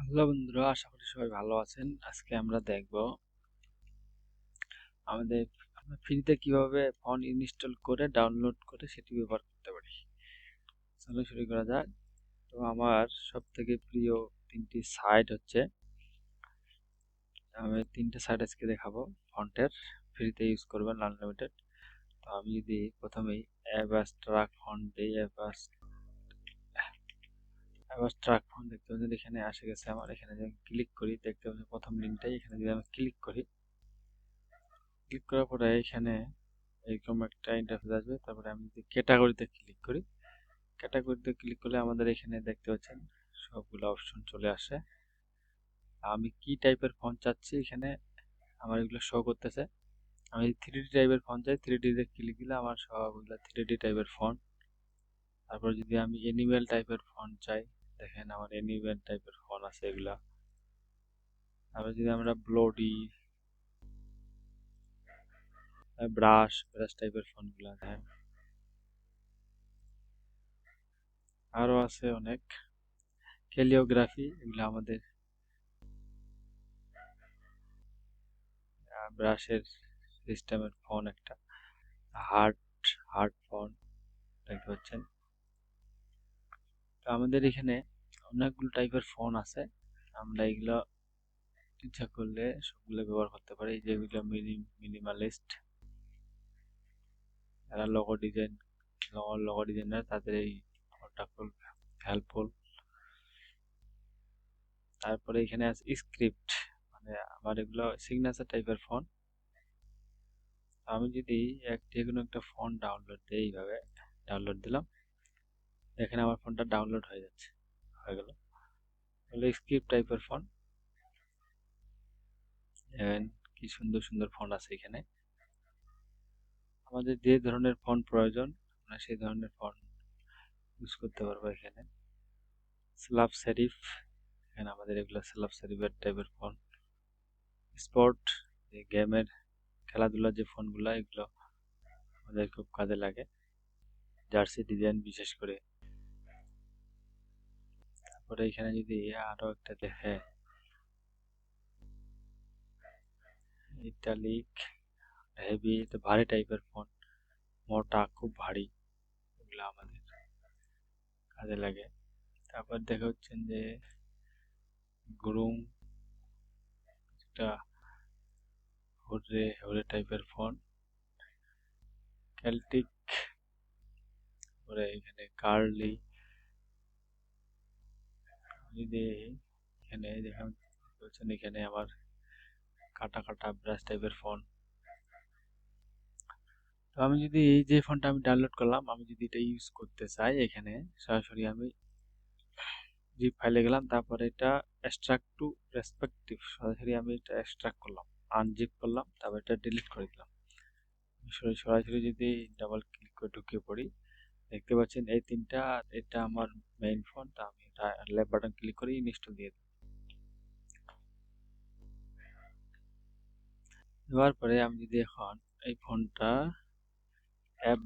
Hello বন্ধুরা, আশা করি সবাই ভালো আছেন। আজকে আমরা দেখব আমাদের আমরা ফ্রিতে কিভাবে ফোন ইনস্টল করে ডাউনলোড করে সেটি ব্যবহার করতে পারি। চলো শুরু করা যাক। তো আমার সব থেকে প্রিয় তিনটি সাইট হচ্ছে, আমি তিনটে সাইট আজকে দেখাবো ফন্টের, ফ্রিতে ইউজ করবেন আনলিমিটেড। তো আমি যদি প্রথমেই অ্যাবাস্ট্রাক ফন্ট দিই, অ্যাবাস্ট্রাক ফন্ট দেখতে পাচ্ছেন এখানে আসে গেছে। আমার এখানে যদি ক্লিক করি দেখতে পাচ্ছেন প্রথম লিঙ্কটাই, এখানে যদি আমি ক্লিক করি, ক্লিক করার পরে এখানে এরকম একটা ইন্টারফেস আসবে। তারপরে আমি যদি ক্যাটাগরিতে ক্লিক করি, ক্যাটাগরিতে ক্লিক করলে আমাদের এখানে দেখতে পাচ্ছেন সবগুলো অপশন চলে আসে। আমি কি টাইপের ফন্ট চাচ্ছি এখানে আমার এগুলো শো করতেছে। আমি 3D টাইপের ফন্ট চাই, 3D তে ক্লিক দিলে আমার সবগুলো 3D টাইপের ফন্ট। তারপর যদি আমি অ্যানিমেল টাইপের ফন্ট চাই, দেখেন আমার অ্যানিমেল টাইপের ফন্ট আছে এগুলা। তারপর যদি আমরা ব্লোডি, ব্রাশ টাইপের ফন্ট গুলা দেখেন, আরো আছে অনেক। ক্যালিওগ্রাফি, এগুলো আমাদের ব্রাশের সিস্টেমের ফোন একটা। হার্ট হার্ট ফোন দেখতে পাচ্ছেন। তো আমাদের এখানে অনেকগুলো টাইপের ফোন আছে, আমরা এগুলো ইচ্ছা করলে সবগুলো ব্যবহার করতে পারি। যেগুলো মিনিমালিস্ট, যারা লগো ডিজাইনার তাদের এই ফোনটা খুব হেল্পফুল। তারপরে এখানে আছে স্ক্রিপ্ট, মানে আমার এগুলো সিগনেচার টাইপের ফোন। আমি যদি যে কোনো একটা ফোন ডাউনলোড দিই, এইভাবে ডাউনলোড দিলাম, এখানে আমার ফোনটা ডাউনলোড হয়ে যাচ্ছে, হয়ে গেল। হলো স্ক্রিপ্ট টাইপের ফোন। কি সুন্দর সুন্দর ফন্ট আছে এখানে। আমাদের যে ধরনের ফন্ট প্রয়োজন আমরা সেই ধরনের ফন্ট ইউজ করতে পারবো এখানে। স্লাভ সেরিফ, এখানে আমাদের এগুলো স্লাভ সেরিফের টাইপের ফন্ট। স্পোর্ট, যে গেমের খেলাধুলার যে ফন্টগুলো, এগুলো আমাদের খুব কাজে লাগে, জার্সি ডিজাইন বিশেষ করে। তারপরে এখানে যদি আরো একটা দেখে, ইটালিক, হেভি, ভারী টাইপের ফন্ট, মোটা খুব ভারী, এগুলো আমাদের কাজে লাগে। তারপর দেখা হচ্ছেন যে গ্রুম, একটা হরে টাইপের ফন্ট, কেল্টিক, পরে এখানে কার্লি। যদি এখানে দেখেন বলছেন, এখানে আমার কাটা কাটা ব্রাশ টাইপের ফন্ট। তো আমি যদি এই যে ফন্টটা আমি ডাউনলোড করলাম, আমি যদি এটা ইউজ করতে চাই, এখানে সরাসরি আমি জিপ ফাইলে গেলাম, তারপরে এটা এক্সট্রাক্ট টু রেসপেক্টিভ, সরাসরি আমি এটা এক্সট্রাক্ট করলাম, আনজিপ করলাম, তারপর এটা ডিলিট করে দিলাম। সরাসরি যদি ডাবল ক্লিক করে ঢুকে পড়ি, দেখতে পাচ্ছেন এই তিনটা, এটা আমার মেইন ফোন। তো আমি এটা লেফট বাটন ক্লিক করে ইনস্টল দিয়ে দেওয়ার পরে আমি যদি এখন এই ফোনটা অ্যাপ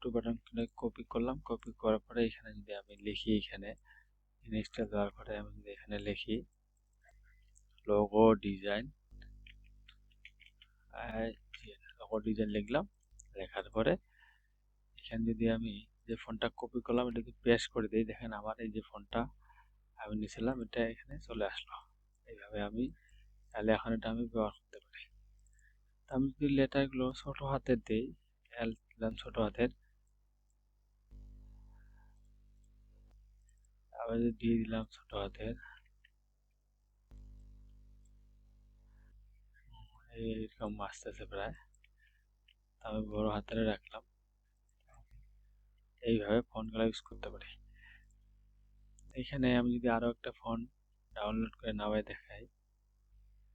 টু বাটন কপি করলাম, কপি করার পরে এখানে যদি আমি লিখি, এখানে ইনস্টল দেওয়ার পরে আমি যদি এখানে লিখি লোগো ডিজাইন, লিখলাম। লেখার পরে এখানে যদি আমি যে ফোনটা কপি করলাম এটা যদি পেস্ট করে দিই, দেখেন আমার এই যে ফোনটা আমি নিয়েছিলাম এটা এখানে চলে আসলো। এইভাবে আমি তাহলে এখন এটা আমি ব্যবহার করতে পারি। আমি যদি লেটারগুলো ছোট হাতের দিই, এল দিলাম ছোট হাতের, আবার যদি দিয়ে দিলাম ছোট হাতের, এইরকম আসতেছে প্রায়, আমি বড় হাতের রাখলাম। এইভাবে ফোনগুলো ইউজ করতে পারি। এখানে আমি যদি আরো একটা ফোন ডাউনলোড করে নামাই দেখাই,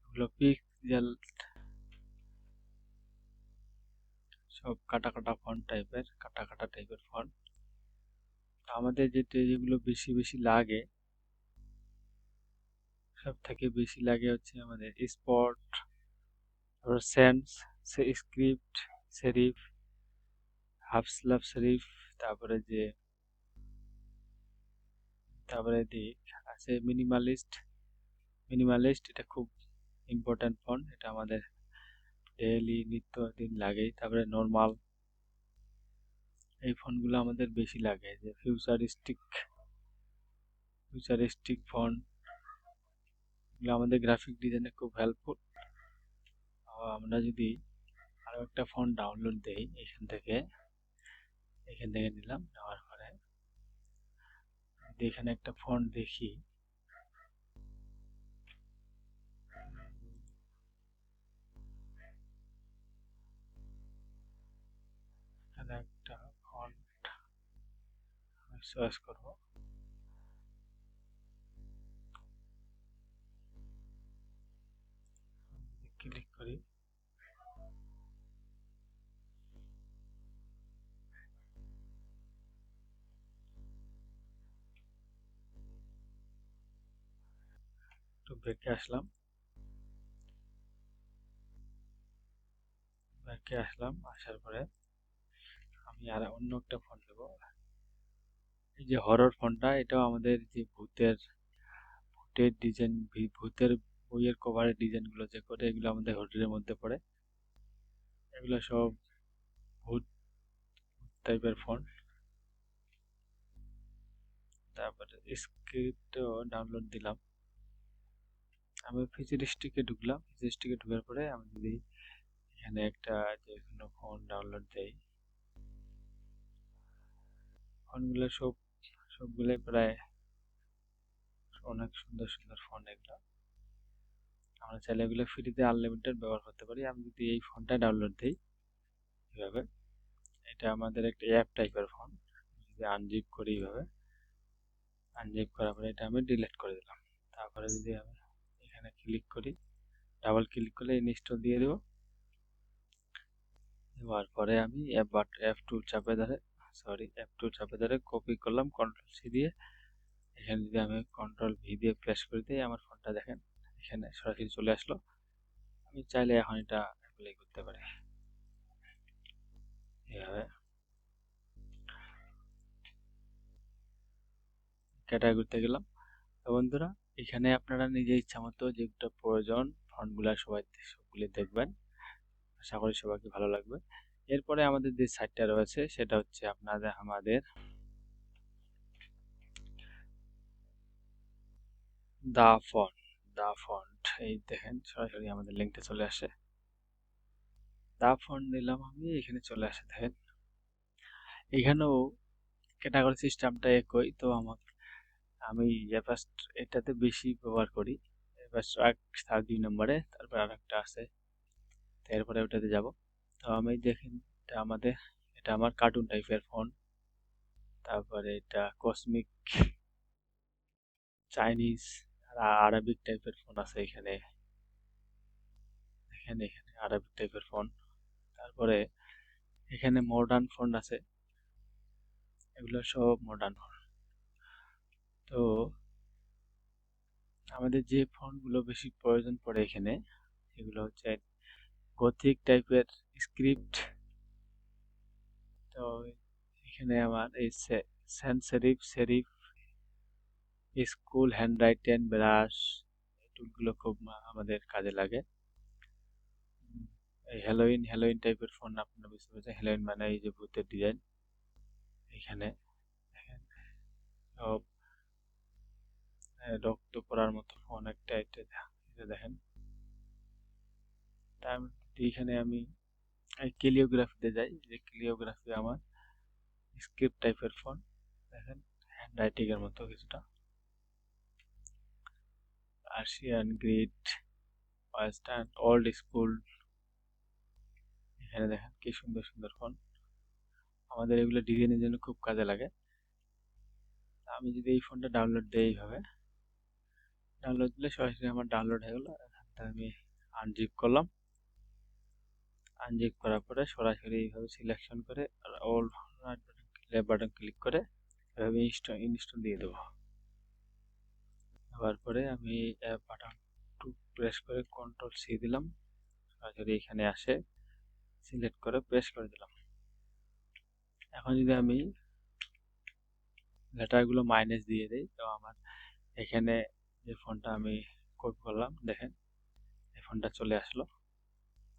ওগুলো পিক্সেল, সব কাটা কাটা ফন্ট টাইপের, কাটা কাটা টাইপের ফন্ট। আমাদের যেগুলো বেশি বেশি লাগে, সব থেকে বেশি লাগে হচ্ছে আমাদের স্পট, তারপর sense, script, serif, half slab serif, তারপরে যে তারপরে দিক আছে মিনিমালিস্ট, মিনিমালিস্ট, এটা খুব ইম্পর্ট্যান্ট ফন্ট, এটা আমাদের ডেইলি নিত্যদিন লাগেই। তারপরে নর্মাল, এই ফন্টগুলো আমাদের বেশি লাগে। যে ফিউচারিস্টিক ফন্ট, এগুলো আমাদের গ্রাফিক ডিজাইনে খুব হেল্পফুল। আমরা যদি আরো একটা ফন্ট ডাউনলোড দেই এখান থেকে নিলাম, নেওয়ার পরে যদি এখানে একটা ফন্ট দেখি, এখানে একটা ফন্ট আমি চয়েস করব, ক্লিক করি, একটু ব্যাকে আসলাম, আসার পরে আমি আর অন্য একটা ফন্ট দেবো। এই যে হরর ফন্টটা, এটাও আমাদের যে ভূতের ডিজাইন, ভূতের বইয়ের কভারের ডিজাইন গুলো যে করে, এগুলো আমাদের হররের মধ্যে পড়ে। এগুলো সব ভূত টাইপের ফন্ট। তারপরে স্ক্রিপ্টও ডাউনলোড দিলাম। আমি ফিচারিস্টিকে ঢুকলাম, ফিচারিস্টিকে ঢুকার পরে আমি যদি এখানে একটা যে কোনো ফন্ট ডাউনলোড দেই, ফন্টগুলো সবগুলোই প্রায় অনেক সুন্দর সুন্দর ফন্ট। এগুলো আমরা চাইলে এগুলো ফ্রিতে আনলিমিটেড ব্যবহার করতে পারি। আমি যদি এই ফন্টটা ডাউনলোড দিই এইভাবে, এটা আমাদের একটা অ্যাপ টাইপের ফন্ট। যদি আনজিপ করি এইভাবে, আনজিপ করার পরে এটা আমি ডিলিট করে দিলাম। তারপরে যদি আমি এখানে ক্লিক করি, ডাবল ক্লিক করলে ইনস্টল দিয়ে দেবো। দেওয়ার পরে আমি F2 চাপে ধরে কপি করলাম কন্ট্রোল সি দিয়ে। এখানে যদি আমি কন্ট্রোল ভি দিয়ে প্রেস করে দিই, আমার ফোনটা দেখেন এখানে সরাসরি চলে আসলো। আমি চাইলে এখন এটা অ্যাপ্লাই করতে পারি এভাবে। ক্যাটাগরিতে গেলাম। তো বন্ধুরা, এখানে আপনারা নিজে ইচ্ছা মতো যেটা প্রয়োজন ফন্টগুলা সবগুলি দেখবেন। আশা করি সবাইকে ভালো লাগবে। এরপরে আমাদের যে সাইটটা রয়েছে সেটা হচ্ছে আমাদের দা ফন্ট। এই দেখেন সরাসরি আমাদের লিঙ্কটা চলে আসে। দা ফন্ট নিলাম আমি, এখানে চলে আসে দেখেন। এখানেও ক্যাটাগরি সিস্টেমটা একই। তো আমি ফার্স্ট এটাতে বেশি ব্যবহার করি। ফার্স্ট 2 নম্বরে, তারপর আরেকটা আছে, এরপরে ওটাতে যাব। তো আমি দেখেন, এটা আমার কার্টুন টাইপের ফন্ট। তারপরে এটা কসমিক, চাইনিজ আর আরবিক টাইপের ফন্ট আছে এখানে। এখানে আরবিক টাইপের ফন্ট। তারপরে এখানে মডার্ন ফন্ট আছে, এগুলো সব মডার্ন ফন্ট। তো আমাদের যে ফন্টগুলো বেশি প্রয়োজন পড়ে এখানে, সেগুলো হচ্ছে গথিক টাইপের স্ক্রিপ্ট। তো এখানে আমার এই সেন্স সেরিফ, স্কুল হ্যান্ডরাইটেন ব্রাশ, এই টুলগুলো খুব আমাদের কাজে লাগে। এই হ্যালোইন টাইপের ফন্ট আপনারা বুঝতে পারছেন। হ্যালোইন মানে এই যে ভূতের ডিজাইন। এখানে দেখেন সব রক্ত পড়ার মতো ফন্ট একটা, এটা দেখেন। তার এখানে আমি ক্যালিওগ্রাফিতে যাই, যে ক্যালিওগ্রাফি আমার স্ক্রিপ্ট টাইপের ফন্ট। দেখেন হ্যান্ডরাইটিং এর মতো কিছুটা। Arshian grid, western, old school, এখানে দেখেন কি সুন্দর সুন্দর ফন্ট। আমাদের এগুলো ডিজাইনের জন্য খুব কাজে লাগে। আমি যদি এই ফোনটা ডাউনলোড দিই, এইভাবে ডাউনলোড দিলে সরাসরি আমার ডাউনলোড হয়ে গেল। এখানটা আমি আনজিপ করলাম, আনজিপ করার পরে সরাসরি এইভাবে সিলেকশন করে অল লেফট বাটন ক্লিক করে এভাবে ইনস্টল দিয়ে দেবো। দেওয়ার পরে আমি বাটন টু প্রেস করে কন্ট্রোল সি দিলাম, সরাসরি এখানে আসে, সিলেক্ট করে প্রেস করে দিলাম। এখন যদি আমি লেটারগুলো মাইনাস দিয়ে দিই, তো আমার এখানে যে ফন্টটা আমি কপি করলাম, দেখেন এই ফোনটা চলে আসলো।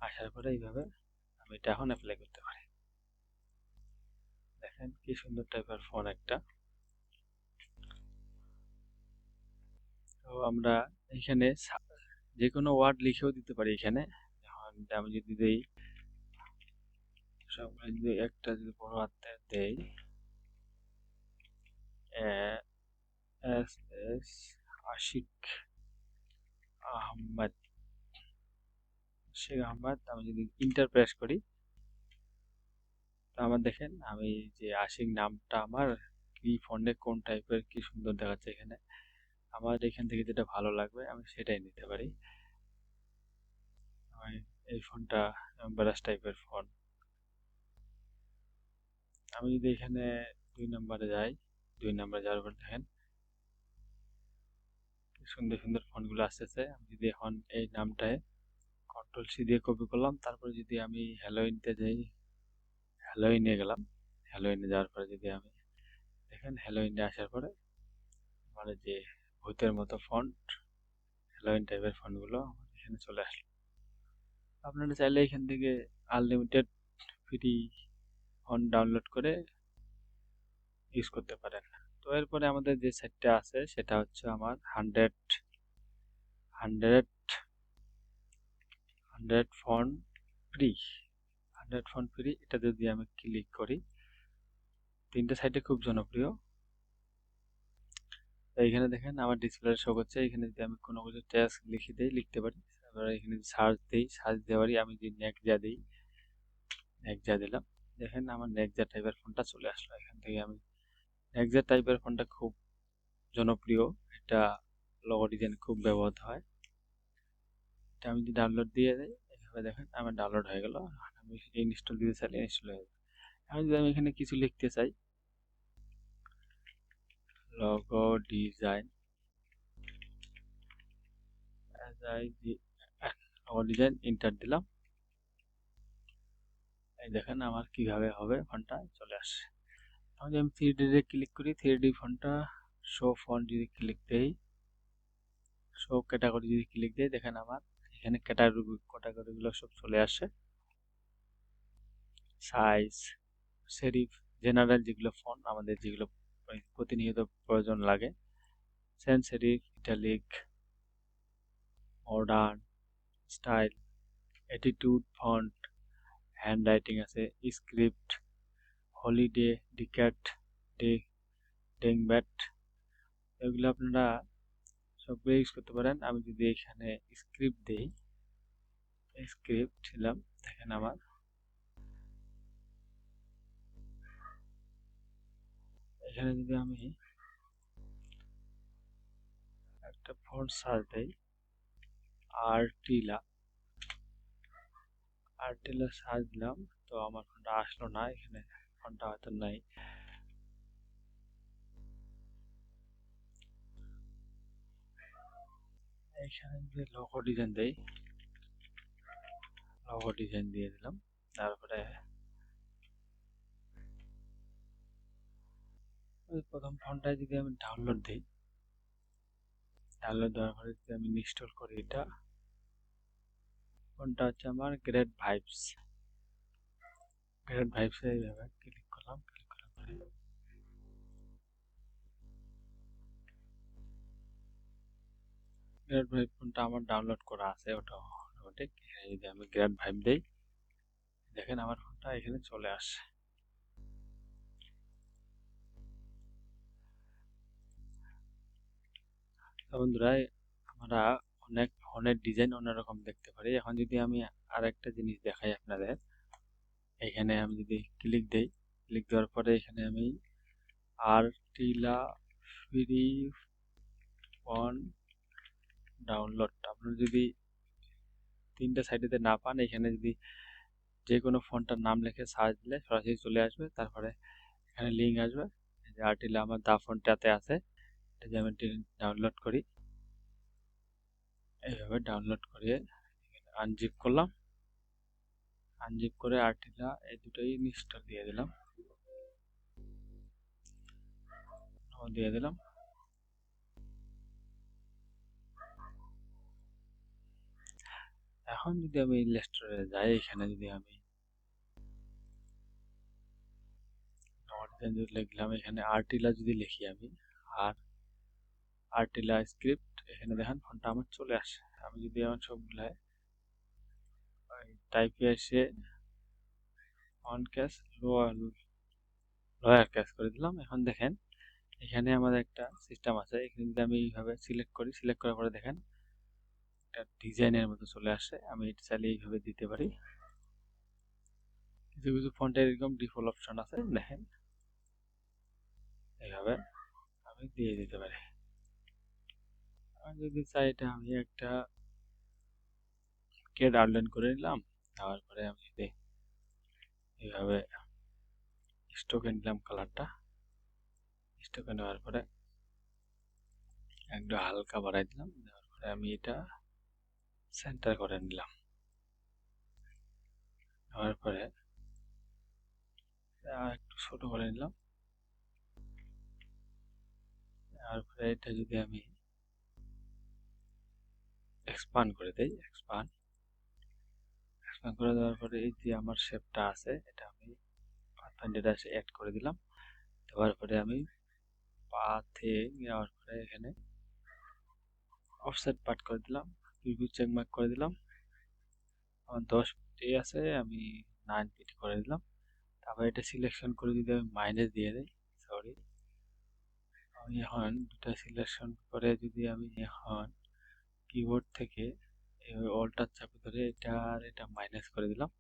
আসার পরে এইভাবে আমি এটা এখন অ্যাপ্লাই করতে পারি। দেখেন কি সুন্দর টাইপের ফোন একটা। তো আমরা এখানে যে কোনো ওয়ার্ড লিখেও দিতে পারি এখানে। এখন আমি যদি দেই, সবগুলো যদি একটা যদি বড় হাতের দেই, এস এস আশিক আহমেদ, শেখ আহমেদ, আমি যদি ইন্টার প্রেস করি, তো আমার দেখেন আমি যে আশিক নামটা আমার কি ফন্টে কোন টাইপের কি সুন্দর দেখাচ্ছে এখানে। আমার এখান থেকে যেটা ভালো লাগবে আমি সেটাই নিতে পারি। আমি এই ফোনটা ব্রাশ টাইপের ফোন। আমি যদি এখানে 2 নম্বরে যাই, 2 নম্বরে যাওয়ার পর দেখেন সুন্দর সুন্দর ফোনগুলো আসতেছে। আমি যদি এখন এই নামটায় কন্ট্রোল সি দিয়ে কপি করলাম, তারপরে যদি আমি হ্যালোইনতে যাই, হ্যালোইনে গেলাম, হ্যালোইনে যাওয়ার পরে যদি আমি দেখেন হ্যালোইনে আসার পরে মানে যে ভূতের মতো ফন্ট, হ্যালোইন টাইপের ফন্টগুলো এখানে চলে আসলো। আপনারা চাইলে এখান থেকে আনলিমিটেড ফ্রি ফন্ট ডাউনলোড করে ইউজ করতে পারেন। তো এরপরে আমাদের যে সাইটটা আছে সেটা হচ্ছে আমার hundred font free. 100 font free, এটা যদি আমি ক্লিক করি, তিনটা সাইটে খুব জনপ্রিয়। তো এইখানে দেখেন আমার ডিসপ্লে শো করছে। এখানে যদি আমি কোনো কিছু ট্যাক্স লিখে দিই, লিখতে পারি। তারপরে এখানে সার্চ দিই, সার্চ দিতে পারি। আমি যদি নেক্সা দিই, নেক্সা দিলাম, দেখেন আমার নেক্সা টাইপের ফোনটা চলে আসলো। এখান থেকে আমি নেক্সা টাইপের ফোনটা খুব জনপ্রিয়, এটা লোগো ডিজাইন খুব ব্যবহৃত হয়। এটা আমি যদি ডাউনলোড দিয়ে দিই, এভাবে দেখেন আমার ডাউনলোড হয়ে গেল। আমি ইনস্টল দিতে চাইলে ইনস্টল হয়ে যাবে। আমি যদি আমি এখানে কিছু লিখতে চাই, logo design, logo design enter দিলাম। এই দেখেন আমার কিভাবে হবে, ফন্টটা চলে আসে। আমি যদি 3D তে ক্লিক করি, 3D ফন্টটা শো ফন্ট যদি ক্লিক দেই, শো ক্যাটাগরি যদি ক্লিক দেই, দেখেন আমার এখানে ক্যাটাগরিগুলো সব চলে আসে। সাইজ, সেরিফ, জেনারেল যেগুলো ফন্ট আমাদের যেগুলো প্রতিনিয়ত প্রয়োজন লাগে, sense serif, italic, modern, style, attitude font, hand writing আছে, স্ক্রিপ্ট, হলিডে, ডিক্যাট, ডেংব্যাট, এগুলো আপনারা সবগুলো ইউজ করতে পারেন। আমি যদি এখানে স্ক্রিপ্ট দিই, স্ক্রিপ্ট দিলাম, দেখেন আমার এখানে যদি আমি একটা ফন্ট সার্চ দিই, আর্টিলা, সার্চ দিলাম, তো আমার ফোনটা আসলো না, এখানে ফোনটা হয়তো নাই। এখানে যদি লোগো ডিজাইন দেই, লোগো ডিজাইন দিয়ে দিলাম, তারপরে প্রথম ফন্টটা যদি আমি ডাউনলোড দিই, ডাউনলোড দেওয়ার পরে যদি আমি ইনস্টল করি, এটা ফোনটা হচ্ছে আমার গ্রেট ভাইবস। গ্রেট ভাইবসে এইভাবে ক্লিক করলাম, ক্লিক করার পরে গ্রেট ভাইব ফোনটা আমার ডাউনলোড করা আছে, ওটা অটোমেটিক। যদি আমি গ্রেট ভাইব দেই, দেখেন আমার ফোনটা এখানে চলে আসে। তো বন্ধুরা, আমরা অনেক ফোনের ডিজাইন অন্যরকম দেখতে পারি। এখন যদি আমি আরেকটা জিনিস দেখাই আপনাদের, এখানে আমি যদি ক্লিক দেই, ক্লিক দেওয়ার পরে এখানে আমি আর্টিলা ফ্রি ফন্ট ডাউনলোড, আপনারা যদি তিনটা সাইডেতে না পান, এখানে যদি যে কোনো ফন্টটার নাম লিখে সার্চ দিলে সরাসরি চলে আসবে। তারপরে এখানে লিঙ্ক আসবে, যে আর্টিলা আমার দা ফন্টটাতে আছে, এটা যে আমি ডাউনলোড করি, এইভাবে ডাউনলোড করে আনজিপ করলাম, আনজিপ করে আর্টিলা এই দুটোই ইনস্টল দিয়ে দিলাম, দিয়ে দিলাম। এখন যদি আমি ইলাস্ট্রেটরে যাই, এখানে যদি আমি লিখলাম, এখানে আর্টিলা যদি লিখি আমি, আর আর্টিলা স্ক্রিপ্ট, এখানে দেখেন ফন্টটা আমার চলে আসে। আমি যদি আমার সবগুলো টাইপে এসে ফন্ট ক্যাস লোয়ার ক্যাস করে দিলাম। এখন দেখেন এখানে আমাদের একটা সিস্টেম আছে। এখানে যদি আমি এইভাবে সিলেক্ট করি, সিলেক্ট করার পরে দেখেন একটা ডিজাইনের মতো চলে আসে। আমি এটা চাইলে এইভাবে দিতে পারি। কিছু কিছু ফন্টের এরকম ডিফল্ট অপশন আছে, দেখেন এইভাবে আমি দিয়ে দিতে পারি। আমি যদি চাই এটা আমি একটা কেড আউটলাইন করে নিলাম, তারপরে আমি যদি এইভাবে স্টোকে নিলাম, কালারটা স্টোকে নেওয়ার পরে একটু হালকা বাড়াই দিলাম, দেওয়ার পরে আমি এটা সেন্টার করে নিলাম। নেওয়ার পরে একটু ছোট করে নিলাম। তারপরে এটা যদি আমি এক্সপান্ড করে দেই, এক্সপান্ড করে দেওয়ার পরে এই যে আমার শেপটা আছে, এটা আমি পাথফাইন্ডারে এসে অ্যাড করে দিলাম। দেওয়ার পরে আমি পাথে নেওয়ার পরে এখানে অফসেট পার্ট করে দিলাম, প্রিভিউ চেক মার্ক করে দিলাম। আমার 10 পিটি আছে, আমি 9 পিটি করে দিলাম। তারপর এটা সিলেকশন করে যদি আমি মাইনাস দিয়ে দিই, সরি, আমি এখন দুটা সিলেকশন করে যদি আমি এখন কিবোর্ড থেকে অল্টার চাপে ধরে এটা আর এটা মাইনাস করে দিলাম।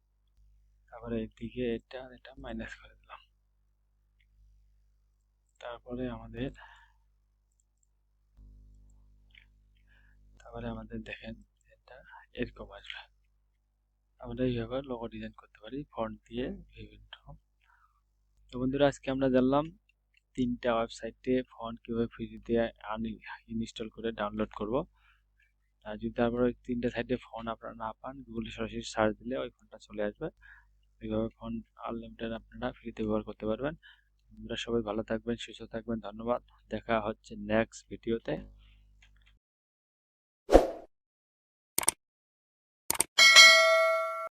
তারপরে এদিকে এটা আর এটা মাইনাস করে দিলাম। তারপরে আমাদের দেখেন এটা এরকম আসবে। আমরা এইভাবে লোগো ডিজাইন করতে পারি ফন্ট দিয়ে বিভিন্ন। তো বন্ধুরা, আজকে আমরা জানলাম 3টা ওয়েবসাইটে ফন্ট কিভাবে ফ্রিতে ইনস্টল করে ডাউনলোড করব। আর যদি তারপরে 3টা সাইটে ফন্ট আপনারা না পান, গুগলে সরাসরি সার্চ দিলে ওই ফন্টটা চলে আসবে। এইভাবে ফন্ট আনলিমিটেড আপনারা ফ্রিতে ব্যবহার করতে পারবেন। আপনারা সবাই ভালো থাকবেন, সুস্থ থাকবেন। ধন্যবাদ। দেখা হচ্ছে নেক্সট ভিডিওতে।